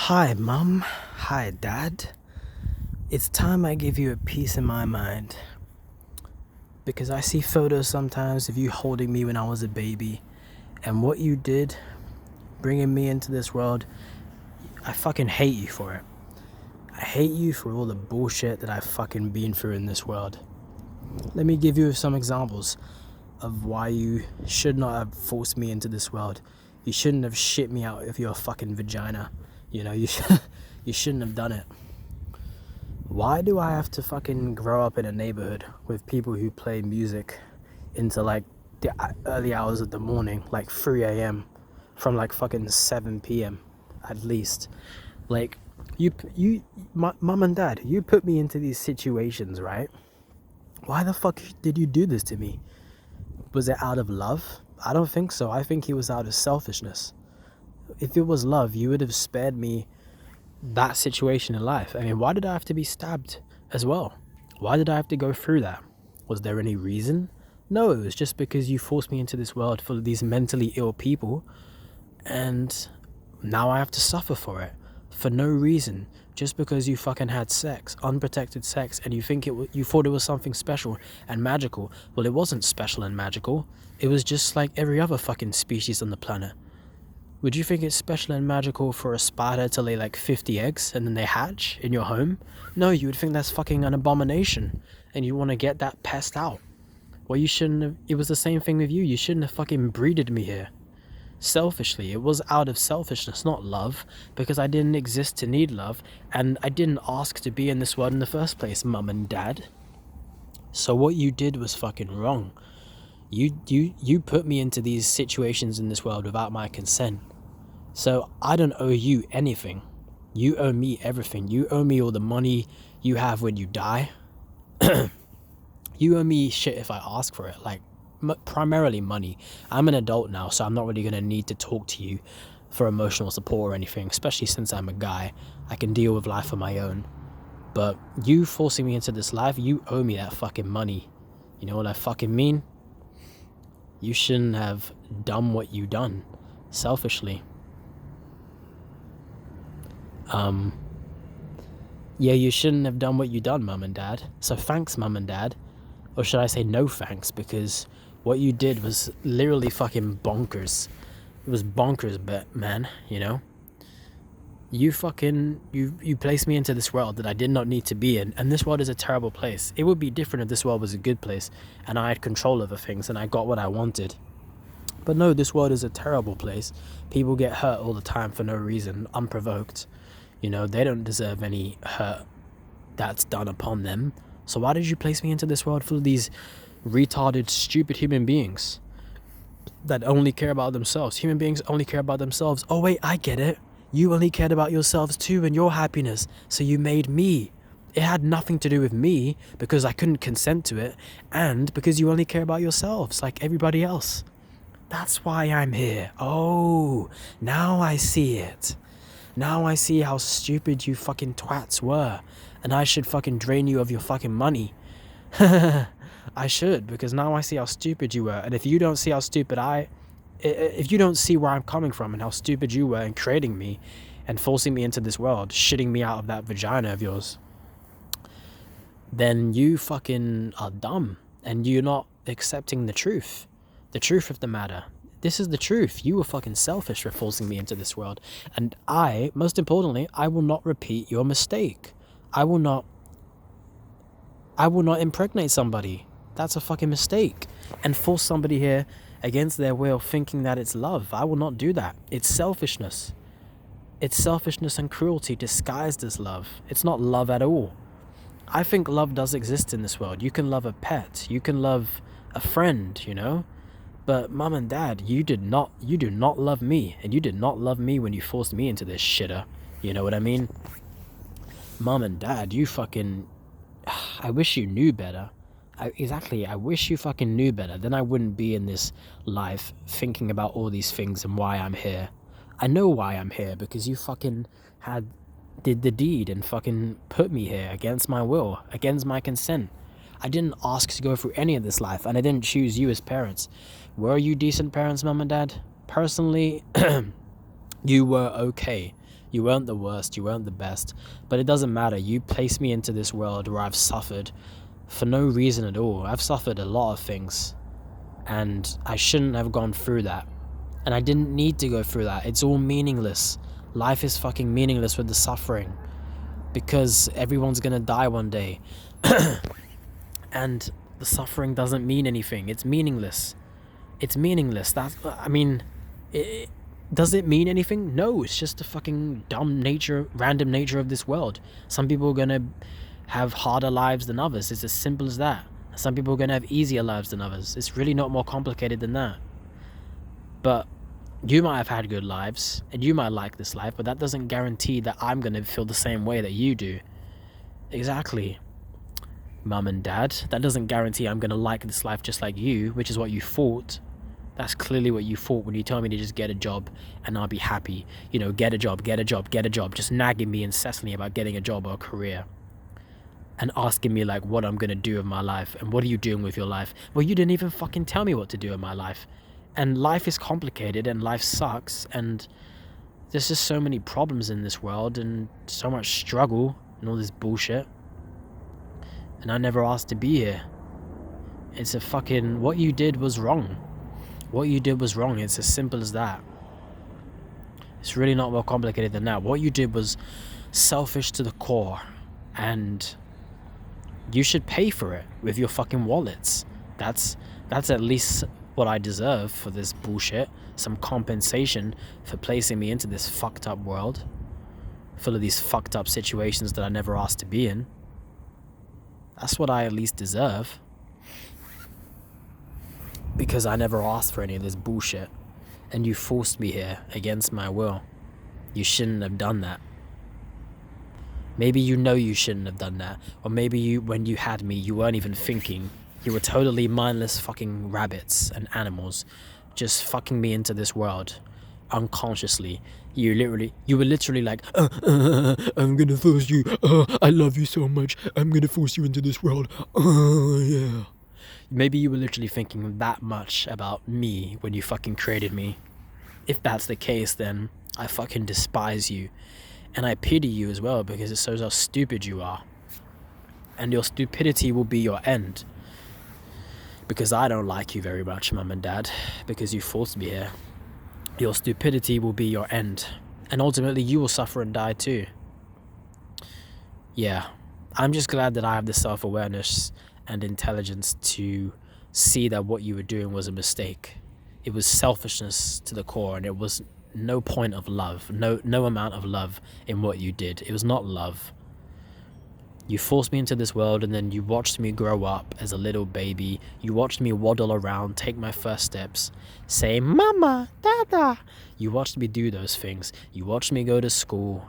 Hi, Mum. Hi, Dad. It's time I give you a piece in my mind. Because I see photos sometimes of you holding me when I was a baby. And what you did, bringing me into this world, I fucking hate you for it. I hate you for all the bullshit that I've fucking been through in this world. Let me give you some examples of why you should not have forced me into this world. You shouldn't have shit me out of your fucking vagina. You shouldn't have done it. Why do I have to fucking grow up in a neighborhood with people who play music into like the early hours of the morning, like 3 a.m. from like fucking 7 p.m. at least? Like, Mom and Dad, you put me into these situations, right? Why the fuck did you do this to me? Was it out of love? I don't think so. I think it was out of selfishness. If it was love, you would have spared me that situation in life. I mean, why did I have to be stabbed as well? Why did I have to go through that? Was there any reason? No, it was just because you forced me into this world full of these mentally ill people, and now I have to suffer for it for no reason, just because you fucking had sex, unprotected sex, and you thought it was something special and magical. Well, it wasn't special and magical. It was just like every other fucking species on the planet. Would you think it's special and magical for a spider to lay like 50 eggs and then they hatch in your home? No, you would think that's fucking an abomination and you want to get that pest out. Well, you shouldn't have. It was the same thing with you. You shouldn't have fucking breeded me here. Selfishly, it was out of selfishness, not love, because I didn't exist to need love and I didn't ask to be in this world in the first place, Mum and Dad. So what you did was fucking wrong. You put me into these situations in this world without my consent. So I don't owe you anything. You owe me everything. You owe me all the money you have when you die. You owe me shit if I ask for it, like primarily money. I'm an adult now, so I'm not really going to need to talk to you for emotional support or anything, especially since I'm a guy. I can deal with life on my own. But you forcing me into this life, you owe me that fucking money. You know what I fucking mean? You shouldn't have done what you done, selfishly. Yeah, you shouldn't have done what you done, Mum and Dad. So thanks, Mum and Dad. Or should I say no thanks, because what you did was literally fucking bonkers. It was bonkers, but man, you know? You placed me into this world that I did not need to be in, and this world is a terrible place. It would be different if this world was a good place, and I had control over things, and I got what I wanted. But no, this world is a terrible place. People get hurt all the time for no reason, unprovoked. You know, they don't deserve any hurt that's done upon them. So why did you place me into this world full of these retarded, stupid human beings that only care about themselves? Human beings only care about themselves. Oh wait, I get it. You only cared about yourselves too and your happiness. So you made me. It had nothing to do with me because I couldn't consent to it, and because you only care about yourselves like everybody else. That's why I'm here. Oh, now I see it. Now I see how stupid you fucking twats were, and I should fucking drain you of your fucking money. I should, because now I see how stupid you were, and if you don't see how stupid if you don't see where I'm coming from and how stupid you were in creating me and forcing me into this world, shitting me out of that vagina of yours, then you fucking are dumb, and you're not accepting the truth of the matter. This is the truth. You were fucking selfish for forcing me into this world. And most importantly, I will not repeat your mistake. I will not impregnate somebody. That's a fucking mistake. And force somebody here against their will thinking that it's love. I will not do that. It's selfishness. It's selfishness and cruelty disguised as love. It's not love at all. I think love does exist in this world. You can love a pet. You can love a friend, you know? But Mum and Dad, you do not love me, and you did not love me when you forced me into this shitter. You know what I mean? Mum and Dad, you fucking... I wish you knew better. I wish you fucking knew better. Then I wouldn't be in this life thinking about all these things and why I'm here. I know why I'm here, because you fucking did the deed and fucking put me here against my will, against my consent. I didn't ask to go through any of this life, and I didn't choose you as parents. Were you decent parents, Mum and Dad? Personally, you were okay. You weren't the worst, you weren't the best, but it doesn't matter. You placed me into this world where I've suffered for no reason at all. I've suffered a lot of things, and I shouldn't have gone through that. And I didn't need to go through that. It's all meaningless. Life is fucking meaningless with the suffering, because everyone's gonna die one day. And the suffering doesn't mean anything. It's meaningless. It's meaningless. Does it mean anything? No, it's just the fucking random nature of this world. Some people are gonna have harder lives than others. It's as simple as that. Some people are gonna have easier lives than others. It's really not more complicated than that. But you might have had good lives, and you might like this life, but that doesn't guarantee that I'm gonna feel the same way that you do. Exactly. Mum and dad, that doesn't guarantee I'm gonna like this life just like you, which is what you thought. That's clearly what you thought when you told me to just get a job and I'll be happy. Get a job, just nagging me incessantly about getting a job or a career. And asking me like what I'm gonna do with my life and what are you doing with your life. Well, you didn't even fucking tell me what to do with my life. And life is complicated and life sucks, and there's just so many problems in this world and so much struggle and all this bullshit. And I never asked to be here. It's what you did was wrong. What you did was wrong. It's as simple as that. It's really not more complicated than that. What you did was selfish to the core, and you should pay for it with your fucking wallets. That's at least what I deserve for this bullshit. Some compensation for placing me into this fucked up world, full of these fucked up situations that I never asked to be in. That's what I at least deserve. Because I never asked for any of this bullshit. And you forced me here against my will. You shouldn't have done that. Maybe you shouldn't have done that. Or maybe when you had me, you weren't even thinking. You were totally mindless fucking rabbits and animals, just fucking me into this world, unconsciously. You were literally like, I'm gonna force you, I love you so much, I'm gonna force you into this world, yeah. Maybe you were literally thinking that much about me when you fucking created me. If that's the case, then I fucking despise you. And I pity you as well, because it shows how stupid you are. And your stupidity will be your end. Because I don't like you very much, Mum and Dad, because you forced me here. Your stupidity will be your end. And ultimately you will suffer and die too. Yeah, I'm just glad that I have the self-awareness and intelligence to see that what you were doing was a mistake. It was selfishness to the core, and it was no point of love, no amount of love in what you did. It was not love. You forced me into this world, and then you watched me grow up as a little baby. You watched me waddle around, take my first steps, say, Mama, Dada. You watched me do those things. You watched me go to school.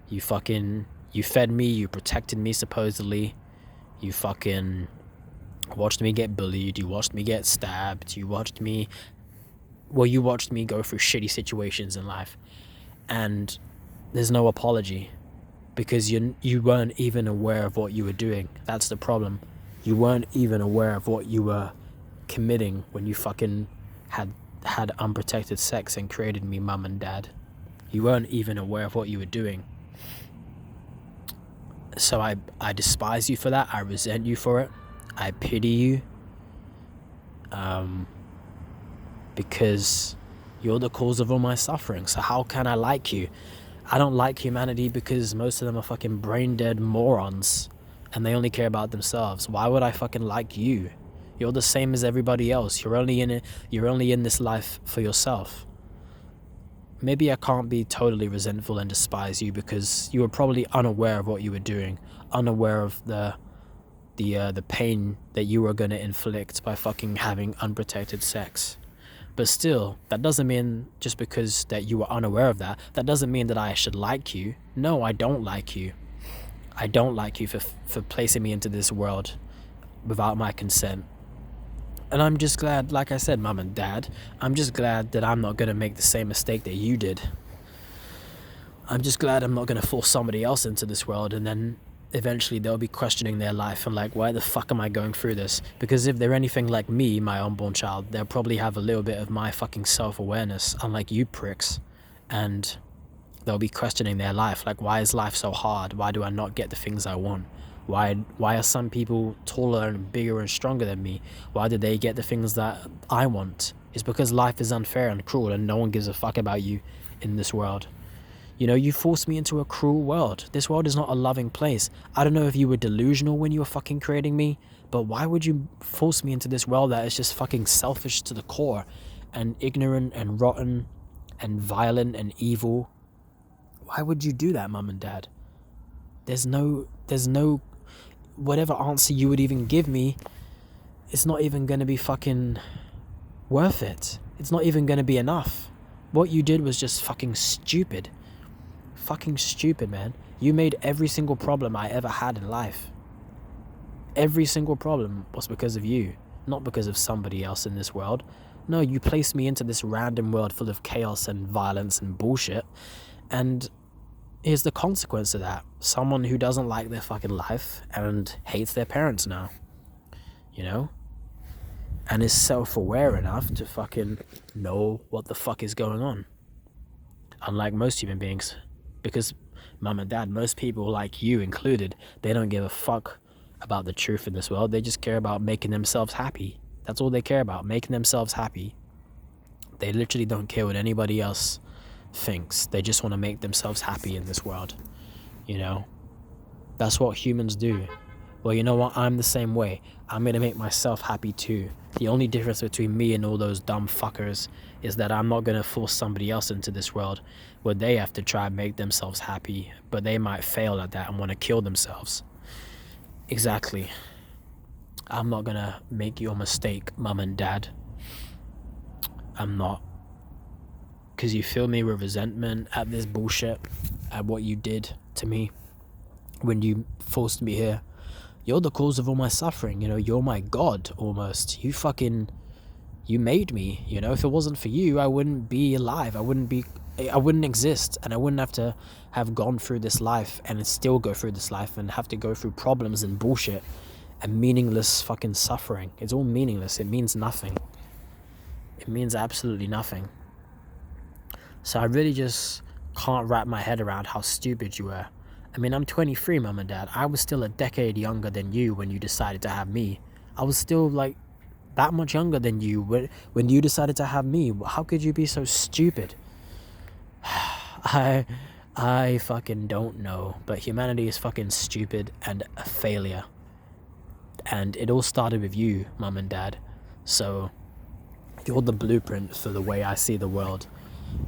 You fed me, you protected me supposedly. You fucking watched me get bullied. You watched me get stabbed. You watched me go through shitty situations in life. And there's no apology. Because you weren't even aware of what you were doing. That's the problem. You weren't even aware of what you were committing when you fucking had unprotected sex and created me, Mum and Dad. You weren't even aware of what you were doing. So I despise you for that. I resent you for it. I pity you. Because you're the cause of all my suffering. So how can I like you? I don't like humanity because most of them are fucking brain-dead morons and they only care about themselves. Why would I fucking like you? You're the same as everybody else. You're only in this life for yourself. Maybe I can't be totally resentful and despise you because you were probably unaware of what you were doing, unaware of the pain that you were going to inflict by fucking having unprotected sex. But still, that doesn't mean just because that you were unaware of that doesn't mean that I should like you. No, I don't like you. I don't like you for placing me into this world without my consent. And I'm just glad, like I said, Mum and Dad, I'm just glad that I'm not going to make the same mistake that you did. I'm just glad I'm not going to force somebody else into this world, and then eventually they'll be questioning their life and like, why the fuck am I going through this? Because if they're anything like me, my unborn child, they'll probably have a little bit of my fucking self-awareness, unlike you pricks. And They'll be questioning their life. Like, why is life so hard? Why do I not get the things I want? Why are some people taller and bigger and stronger than me? Why do they get the things that I want? It's because life is unfair and cruel, and no one gives a fuck about you in this world. You know, you forced me into a cruel world. This world is not a loving place. I don't know if you were delusional when you were fucking creating me, but why would you force me into this world that is just fucking selfish to the core and ignorant and rotten and violent and evil? Why would you do that, Mum and Dad? There's no, whatever answer you would even give me, it's not even going to be fucking worth it. It's not even going to be enough. What you did was just fucking stupid. Fucking stupid, man. You made every single problem I ever had in life. Every single problem was because of you, not because of somebody else in this world. No, you placed me into this random world full of chaos and violence and bullshit, and here's the consequence of that. Someone who doesn't like their fucking life and hates their parents now, you know? And is self-aware enough to fucking know what the fuck is going on. Unlike most human beings. Because, Mum and Dad, most people, like you included, they don't give a fuck about the truth in this world. They just care about making themselves happy. That's all they care about, making themselves happy. They literally don't care what anybody else thinks. They just want to make themselves happy in this world, you know? That's what humans do. Well, you know what? I'm the same way. I'm going to make myself happy too. The only difference between me and all those dumb fuckers is that I'm not going to force somebody else into this world where they have to try and make themselves happy, but they might fail at that and want to kill themselves. Exactly. I'm not going to make your mistake, Mum and Dad. I'm not. Because you fill me with resentment at this bullshit, at what you did to me when you forced me here. You're the cause of all my suffering, you know, you're my God, almost. You made me, you know, if it wasn't for you, I wouldn't be alive, I wouldn't exist, and I wouldn't have to have gone through this life and still go through this life and have to go through problems and bullshit and meaningless fucking suffering. It's all meaningless, it means nothing. It means absolutely nothing. So I really just can't wrap my head around how stupid you were. I mean, I'm 23, Mum and Dad. I was still a decade younger than you when you decided to have me. I was still, like, that much younger than you when you decided to have me. How could you be so stupid? I fucking don't know. But humanity is fucking stupid and a failure. And it all started with you, Mum and Dad. So, you're the blueprint for the way I see the world.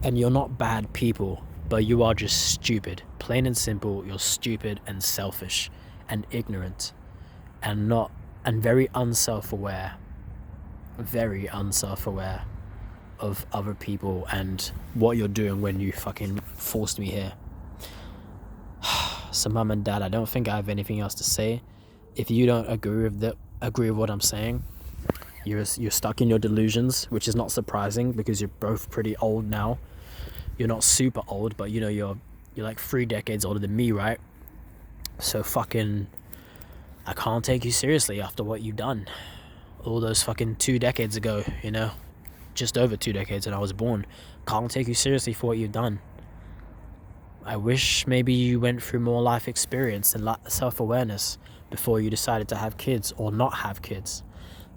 And you're not bad people, but you are just stupid. Plain and simple, you're stupid and selfish and ignorant and very unself-aware. Very unself-aware of other people and what you're doing when you fucking forced me here. So, Mum and Dad, I don't think I have anything else to say. If you don't agree with what I'm saying, you're stuck in your delusions, which is not surprising because you're both pretty old now. You're not super old, but you know, you're like 3 decades older than me, right? So fucking, I can't take you seriously after what you've done. All those fucking 2 decades ago, you know? Just over 2 decades when I was born. Can't take you seriously for what you've done. I wish maybe you went through more life experience and self-awareness before you decided to have kids or not have kids.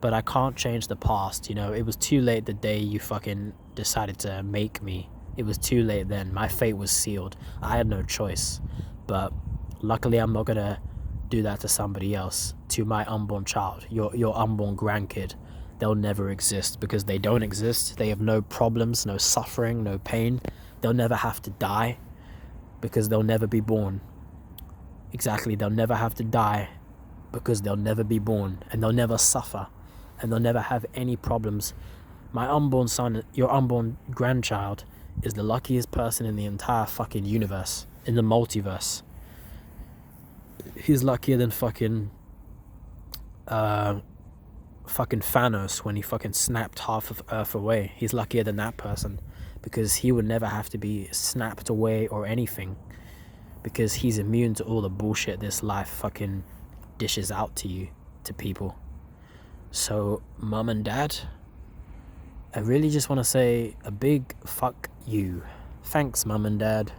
But I can't change the past, you know? It was too late the day you fucking decided to make me. It was too late then. My fate was sealed. I had no choice. But luckily I'm not gonna do that to somebody else, to my unborn child, your unborn grandkid. They'll never exist because they don't exist. They have no problems, no suffering, no pain. They'll never have to die because they'll never be born. Exactly, they'll never have to die because they'll never be born, and they'll never suffer, and they'll never have any problems. My unborn son, your unborn grandchild, is the luckiest person in the entire fucking universe, in the multiverse. He's luckier than fucking Thanos when he fucking snapped half of Earth away. He's luckier than that person because he would never have to be snapped away or anything because he's immune to all the bullshit this life fucking dishes out to you, to people. So, Mum and Dad, I really just want to say a big fuck you. Thanks, Mum and Dad.